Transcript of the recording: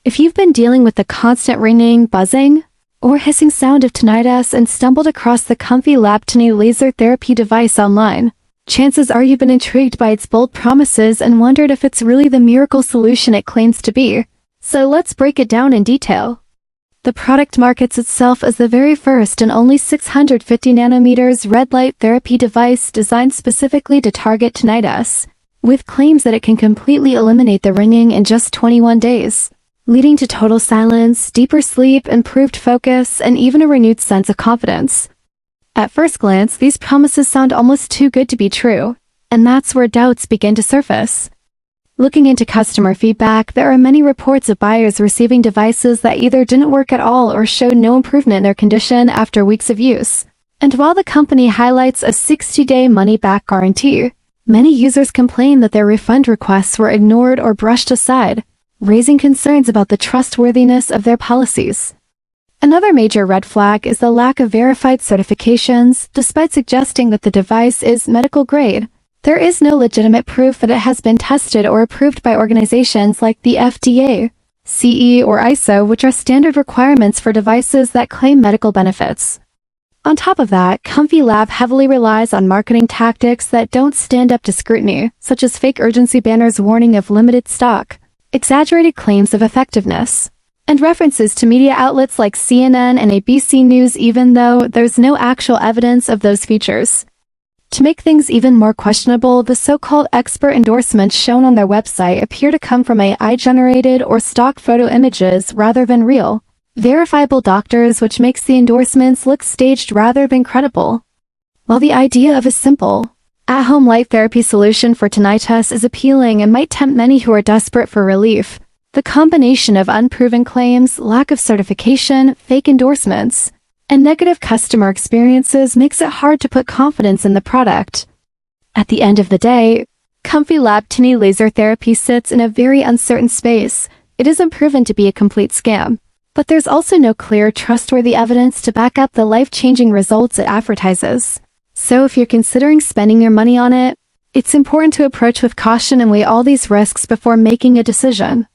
If you've been dealing with the constant ringing, buzzing, or hissing sound of tinnitus and stumbled across the Comfylab Tinnilaser Therapy device online, chances are you've been intrigued by its bold promises and wondered if it's really the miracle solution it claims to be. So let's break it down in detail. The product markets itself as the very first and only 650 nanometers red light therapy device designed specifically to target tinnitus, with claims that it can completely eliminate the ringing in just 21 days, leading to total silence, deeper sleep, improved focus, and even a renewed sense of confidence. At first glance, these promises sound almost too good to be true, and that's where doubts begin to surface. Looking into customer feedback, there are many reports of buyers receiving devices that either didn't work at all or showed no improvement in their condition after weeks of use. And while the company highlights a 60-day money-back guarantee, many users complain that their refund requests were ignored or brushed aside, raising concerns about the trustworthiness of their policies. Another major red flag is the lack of verified certifications. Despite suggesting that the device is medical grade, there is no legitimate proof that it has been tested or approved by organizations like the FDA, CE, or ISO, which are standard requirements for devices that claim medical benefits. On top of that, Comfylab heavily relies on marketing tactics that don't stand up to scrutiny, such as fake urgency banners warning of limited stock, exaggerated claims of effectiveness, and references to media outlets like CNN and ABC News even though there's no actual evidence of those features. To make things even more questionable, the so-called expert endorsements shown on their website appear to come from AI-generated or stock photo images rather than real, verifiable doctors, which makes the endorsements look staged rather than credible. While the idea of a simple, at-home light therapy solution for tinnitus is appealing and might tempt many who are desperate for relief, the combination of unproven claims, lack of certification, fake endorsements, and negative customer experiences makes it hard to put confidence in the product. At the end of the day, Comfylab Tinnilaser Therapy sits in a very uncertain space. It isn't proven to be a complete scam, but there's also no clear, trustworthy evidence to back up the life-changing results it advertises. So if you're considering spending your money on it, it's important to approach with caution and weigh all these risks before making a decision.